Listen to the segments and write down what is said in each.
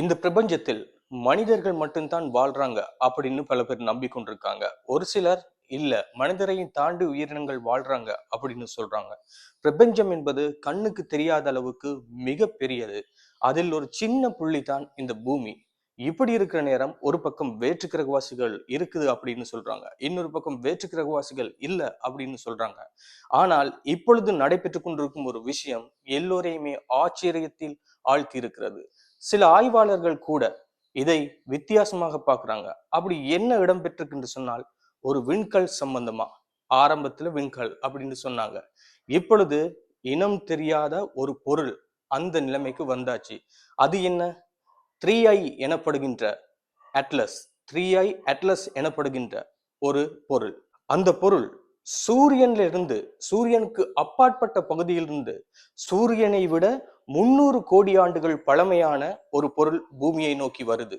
இந்த பிரபஞ்சத்தில் மனிதர்கள் மட்டும்தான் வாழ்றாங்க அப்படின்னு பல பேர் நம்பிக்கொண்டிருக்காங்க. ஒரு சிலர் இல்ல, மனிதரையும் தாண்டி உயிரினங்கள் வாழ்றாங்க அப்படின்னு சொல்றாங்க. பிரபஞ்சம் என்பது கண்ணுக்கு தெரியாத அளவுக்கு மிக பெரியது. அதில் ஒரு சின்ன புள்ளி தான் இந்த பூமி. இப்படி இருக்கிற நேரம் ஒரு பக்கம் வேற்று கிரகவாசிகள் இருக்குது அப்படின்னு சொல்றாங்க, இன்னொரு பக்கம் வேற்று கிரகவாசிகள் இல்ல அப்படின்னு சொல்றாங்க. ஆனால் இப்பொழுது நடைபெற்றுக் கொண்டிருக்கும் ஒரு விஷயம் எல்லோரையுமே ஆச்சரியத்தில் ஆழ்த்தி இருக்கிறது. சில ஆய்வாளர்கள் கூட இதை வித்தியாசமாக பார்க்குறாங்க. அப்படி என்ன இடம்பெற்றிருக்கு என்று சொன்னால், ஒரு விண்கல் சம்பந்தமா. ஆரம்பத்துல விண்கல் அப்படின்னு சொன்னாங்க. இப்பொழுது இனம் தெரியாத ஒரு பொருள் அந்த நிலைமைக்கு வந்தாச்சு. அது என்ன? 3i எனப்படுகின்ற அட்லஸ். 3i அட்லஸ் எனப்படுகின்ற ஒரு பொருள். அந்த பொருள் சூரியன்ல இருந்து, சூரியனுக்கு அப்பாற்பட்ட பகுதியிலிருந்து, சூரியனை விட 300 கோடி ஆண்டுகள் பழமையான ஒரு பொருள் பூமியை நோக்கி வருது.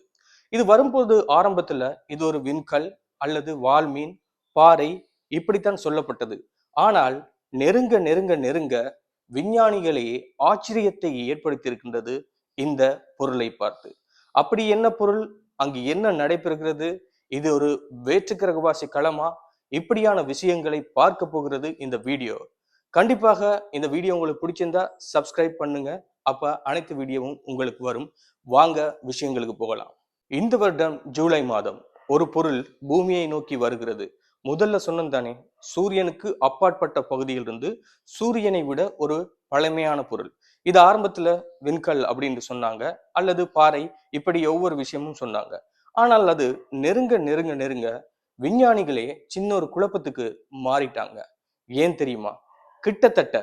இது வரும்போது ஆரம்பத்துல இது ஒரு விண்கல் அல்லது வால்மீன், பாறை இப்படித்தான் சொல்லப்பட்டது. ஆனால் நெருங்க நெருங்க நெருங்க விஞ்ஞானிகளையே ஆச்சரியத்தை ஏற்படுத்தி இருக்கின்றது இந்த பொருளை பார்த்து. அப்படி என்ன பொருள்? அங்கு என்ன நடைபெறுகிறது? இது ஒரு வேற்று கிரகவாசி களமா? இப்படியான விஷயங்களை பார்க்க போகிறது இந்த வீடியோ. கண்டிப்பாக இந்த வீடியோ உங்களுக்கு பிடிச்சிருந்தா சப்ஸ்கிரைப் பண்ணுங்க. அப்ப அனைத்து வீடியோவும் உங்களுக்கு வரும். வாங்க விஷயங்களுக்கு போகலாம். இந்த வருடம் ஜூலை மாதம் ஒரு பொருள் பூமியை நோக்கி வருகிறது. முதல்ல சொன்னேன் தானே, சூரியனுக்கு அப்பாற்பட்ட பகுதியிலிருந்து சூரியனை விட ஒரு பழமையான பொருள். இது ஆரம்பத்துல விண்கல் அப்படின்னு சொன்னாங்க, அல்லது பாறை, இப்படி ஒவ்வொரு விஷயமும் சொன்னாங்க. ஆனால் அது நெருங்க நெருங்க நெருங்க விஞ்ஞானிகளே சின்ன ஒரு குழப்பத்துக்கு மாறிட்டாங்க. ஏன் தெரியுமா? கிட்டத்தட்ட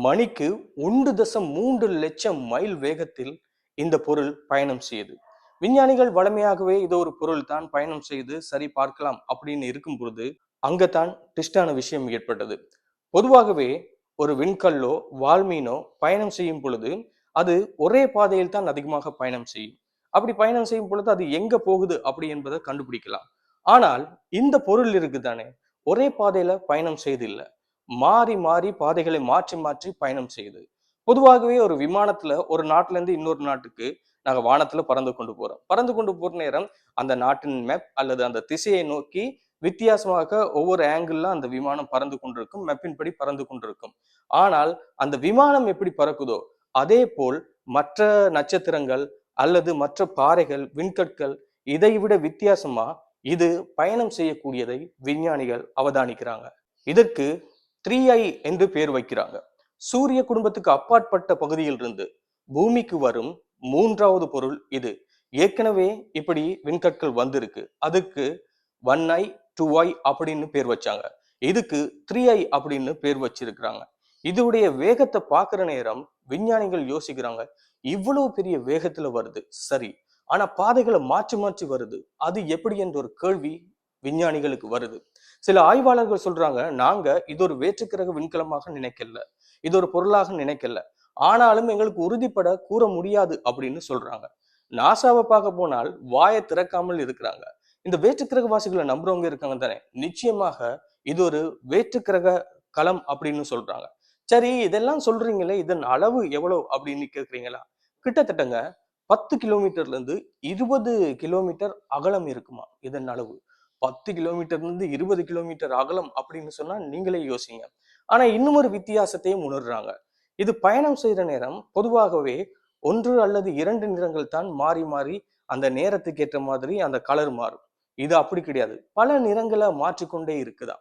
மணிக்கு 1.3 லட்சம் மைல் வேகத்தில் இந்த பொருள் பயணம் செய்யுது. விஞ்ஞானிகள் வளமையாகவே இது ஒரு பொருள் தான் பயணம் செய்து சரி பார்க்கலாம் அப்படின்னு இருக்கும் பொழுது அங்கதான் ட்விஸ்டான விஷயம் ஏற்பட்டது. பொதுவாகவே ஒரு விண்கல்லோ வால்மீனோ பயணம் செய்யும் பொழுது அது ஒரே பாதையில் தான் அதிகமாக பயணம் செய்யும். அப்படி பயணம் செய்யும் பொழுது அது எங்க போகுது அப்படி என்பதை கண்டுபிடிக்கலாம். ஆனால் இந்த பொருள் இருக்குதானே, ஒரே பாதையில பயணம் செய்து இல்ல, மாறி மாறி பாதைகளை மாற்றி மாற்றி பயணம் செய்யுது. பொதுவாகவே ஒரு விமானத்துல ஒரு நாட்டுல இருந்து இன்னொரு நாட்டுக்கு நாங்க வானத்துல பறந்து கொண்டு போறோம். பறந்து கொண்டு போற நேரம் அந்த நாட்டின் மேப் அல்லது அந்த திசையை நோக்கி வித்தியாசமாக ஒவ்வொரு ஆங்கிள் அந்த விமானம் பறந்து கொண்டிருக்கும், மெப்பின் படி பறந்து கொண்டிருக்கும். ஆனால் அந்த விமானம் எப்படி பறக்குதோ அதே போல் மற்ற நட்சத்திரங்கள் அல்லது மற்ற பாறைகள், விண்கற்கள் இதை விட வித்தியாசமா இது பயணம் செய்யக்கூடியதை விஞ்ஞானிகள் அவதானிக்கிறாங்க. இதற்கு 3i என்று பெயர் வைக்கிறாங்க. சூரிய குடும்பத்துக்கு அப்பாற்பட்ட பகுதியில் இருந்து பூமிக்கு வரும் மூன்றாவது பொருள் இது. ஏற்கனவே இப்படி விண்கற்கள் வந்திருக்கு. அதுக்கு 1i 2i அப்படின்னு பேர் வச்சாங்க. இதுக்கு 3i அப்படின்னு பேர் வச்சிருக்கிறாங்க. இதோடைய வேகத்தை பார்க்கிற நேரம் விஞ்ஞானிகள் யோசிக்கிறாங்க, இவ்வளவு பெரிய வேகத்துல வருது சரி, ஆனா பாதைகளை மாற்றி மாற்றி வருது, அது எப்படி என்ற ஒரு கேள்வி விஞ்ஞானிகளுக்கு வருது. சில ஆய்வாளர்கள் சொல்றாங்க, நாங்க இது ஒரு வேற்றுக்கிரக விண்கலமாக நினைக்கல, இது ஒரு பொருளாக நினைக்கல, ஆனாலும் எங்களுக்கு உறுதிப்பட கூற முடியாது அப்படின்னு சொல்றாங்க. நாசாவை பார்க்க போனால் வாயை திறக்காமல் இருக்கிறாங்க. இந்த வேற்றுக்கிரகவாசிகளை நம்புறவங்க இருக்காங்க தானே, நிச்சயமாக இது ஒரு வேற்றுக்கிரக களம் அப்படின்னு சொல்றாங்க. சரி, இதெல்லாம் சொல்றீங்களே, இதன் அளவு எவ்வளவு அப்படின்னு கேக்குறீங்களா? கிட்டத்தட்டங்க 10 கிலோமீட்டர்ல இருந்து 20 கிலோமீட்டர் அகலம் இருக்குமா இதன் அளவு. 10 கிலோமீட்டர்ல இருந்து 20 கிலோமீட்டர் அகலம் அப்படின்னு சொன்னா நீங்களே யோசிங்க. ஆனா இன்னும் ஒரு வித்தியாசத்தையும் உணர்றாங்க. இது பயணம் செய்யற நேரம் பொதுவாகவே ஒன்று அல்லது இரண்டு நிறங்கள் தான் மாறி மாறி அந்த நேரத்துக்கு ஏற்ற மாதிரி அந்த கலர் மாறும். இது அப்படி கிடையாது, பல நிறங்களை மாற்றிக்கொண்டே இருக்குதா.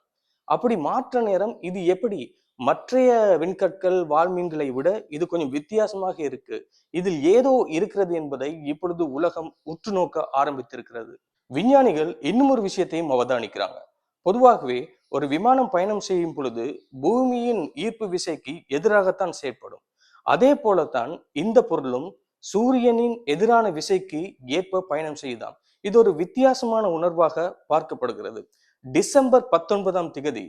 அப்படி மாற்ற நேரம் இது எப்படி மற்றைய விண்கற்கள் வால்மீன்களை விட இது கொஞ்சம் வித்தியாசமாக இருக்கு, இதில் ஏதோ இருக்கிறது என்பதை இப்பொழுது உலகம் உற்று நோக்க ஆரம்பித்திருக்கிறது. விஞ்ஞானிகள் இன்னும் ஒரு விஷயத்தையும் அவதானிக்கிறாங்க. பொதுவாகவே ஒரு விமானம் பயணம் செய்யும் பொழுது பூமியின் ஈர்ப்பு விசைக்கு எதிராகத்தான் செயற்படும். அதே போலத்தான் இந்த பொருளும் சூரியனின் எதிரான விசைக்கு ஏற்ப பயணம் செய்யுதாம். இது ஒரு வித்தியாசமான உணர்வாக பார்க்கப்படுகிறது. டிசம்பர் 19ஆம் திகதி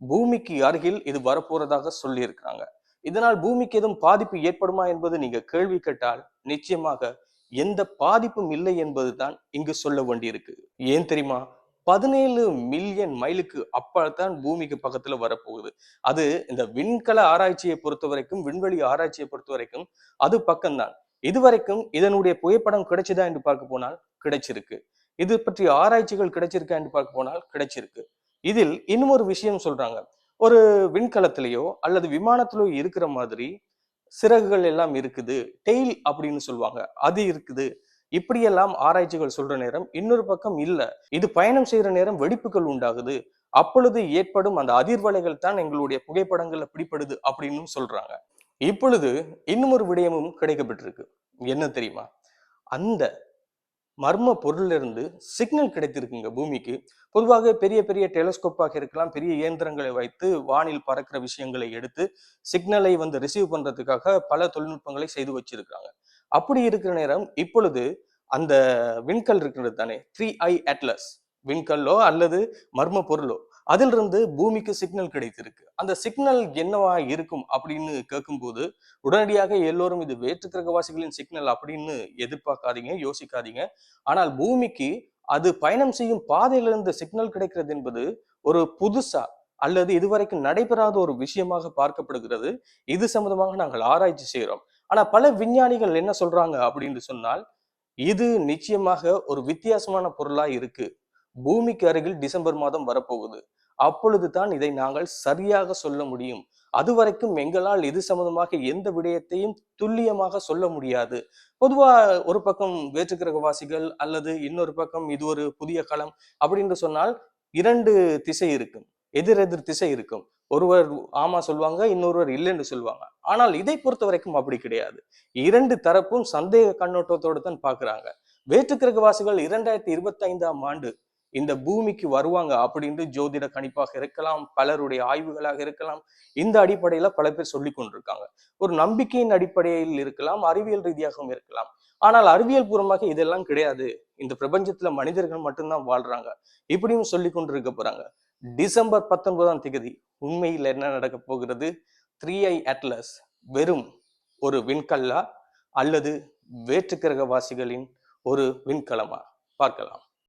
பூமிக்கு அருகில் இது வரப்போறதாக சொல்லி இருக்கிறாங்க. இதனால் பூமிக்கு எதுவும் பாதிப்பு ஏற்படுமா என்பது நீங்க கேள்வி கேட்டால் நிச்சயமாக எந்த பாதிப்பும் இல்லை என்பதுதான் இங்கு சொல்ல வேண்டியிருக்கு. ஏன் தெரியுமா? 17 மில்லியன் மைலுக்கு அப்பால்தான் பூமிக்கு பக்கத்துல வரப்போகுது. அது இந்த விண்கல ஆராய்ச்சியை பொறுத்த வரைக்கும், விண்வெளி ஆராய்ச்சியை பொறுத்த வரைக்கும் அது பக்கம்தான். இதுவரைக்கும் இதனுடைய புகைப்படம் கிடைச்சதா என்று பார்க்க போனால் கிடைச்சிருக்கு. இது பற்றிய ஆராய்ச்சிகள் கிடைச்சிருக்கா என்று பார்க்க போனால் கிடைச்சிருக்கு. இதில் இன்னும் ஒரு விஷயம் சொல்றாங்க. ஒரு விண்கலத்திலேயோ அல்லது விமானத்திலோ இருக்கிற மாதிரி சிறகுகள் எல்லாம் இருக்குது, டெயில் அப்படின்னு சொல்லுவாங்க, அது இருக்குது. இப்படியெல்லாம் ஆராய்ச்சிகள் சொல்ற நேரம் இன்னொரு பக்கம் இல்ல, இது பயணம் செய்யற நேரம் வெடிப்புகள் உண்டாகுது, அப்பொழுது ஏற்படும் அந்த அதிர்வலைகள் தான் எங்களுடைய புகைப்படங்கள்ல பிடிபடுது அப்படின்னு சொல்றாங்க. இப்பொழுது இன்னும் ஒரு விடயமும் கிடைக்கப்பட்டிருக்கு. என்ன தெரியுமா? அந்த மர்ம பொருள்ல இருந்து சிக்னல் கிடைத்திருக்குங்க பூமிக்கு. பொதுவாக பெரிய பெரிய டெலஸ்கோப்பாக இருக்கலாம், பெரிய இயந்திரங்களை வைத்து வானில் பறக்கிற விஷயங்களை எடுத்து சிக்னலை வந்து ரிசீவ் பண்றதுக்காக பல தொழில்நுட்பங்களை செய்து வச்சிருக்காங்க. அப்படி இருக்கிற நேரம் இப்பொழுது அந்த விண்கல் இருக்கிறது தானே, 3i அட்லஸ் விண்கல்லோ அல்லது மர்ம பொருளோ, அதிலிருந்து பூமிக்கு சிக்னல் கிடைத்திருக்கு. அந்த சிக்னல் என்னவா இருக்கும் அப்படின்னு கேட்கும்போது உடனடியாக எல்லோரும் இது வேற்று கிரகவாசிகளின் சிக்னல் அப்படின்னு எதிர்பார்க்காதீங்க, யோசிக்காதீங்க. ஆனால் பூமிக்கு அது பயணம் செய்யும் பாதையிலிருந்து சிக்னல் கிடைக்கிறது என்பது ஒரு புதுசா அல்லது இதுவரைக்கும் நடைபெறாத ஒரு விஷயமாக பார்க்கப்படுகிறது. இது சம்பந்தமாக நாங்கள் ஆராய்ச்சி செய்கிறோம். ஆனா பல விஞ்ஞானிகள் என்ன சொல்றாங்க அப்படின்னு சொன்னால், இது நிச்சயமாக ஒரு வித்தியாசமான பொருளா இருக்கு, பூமிக்கு அருகில் டிசம்பர் மாதம் வரப்போகுது, அப்பொழுது தான் இதை நாங்கள் சரியாக சொல்ல முடியும், அதுவரைக்கும் எங்களால் இது சம்பந்தமாக எந்த விடயத்தையும் துல்லியமாக சொல்ல முடியாது. பொதுவா ஒரு பக்கம் வேற்று கிரகவாசிகள் அல்லது இன்னொரு பக்கம் இது ஒரு புதிய களம் அப்படின்னு சொன்னால் இரண்டு திசை இருக்கும், எதிரெதிர் திசை இருக்கும். ஒருவர் ஆமா சொல்லுவாங்க, இன்னொருவர் இல்லைன்னு சொல்லுவாங்க. ஆனால் இதை பொறுத்த வரைக்கும் அப்படி கிடையாது. இரண்டு தரப்பும் சந்தேக கண்ணோட்டத்தோடு தான் பாக்குறாங்க. வேற்று கிரகவாசிகள் 2025ஆம் ஆண்டு இந்த பூமிக்கு வருவாங்க அப்படின்னு ஜோதிட கணிப்பாக இருக்கலாம், பலருடைய ஆய்வுகளாக இருக்கலாம். இந்த அடிப்படையில பல பேர் சொல்லி கொண்டிருக்காங்க. ஒரு நம்பிக்கையின் அடிப்படையில் இருக்கலாம், அறிவியல் ரீதியாகவும் இருக்கலாம். ஆனால் அறிவியல் பூர்வமாக இதெல்லாம் கிடையாது, இந்த பிரபஞ்சத்துல மனிதர்கள் மட்டும்தான் வாழ்றாங்க இப்படியும் சொல்லி கொண்டிருக்க போறாங்க. டிசம்பர் 19ஆம் தேதி உண்மையில் என்ன நடக்க போகிறது? 3i அட்லஸ் வெறும் ஒரு விண்கல்லா அல்லது வேற்று கிரகவாசிகளின் ஒரு விண்கலமா? பார்க்கலாம்.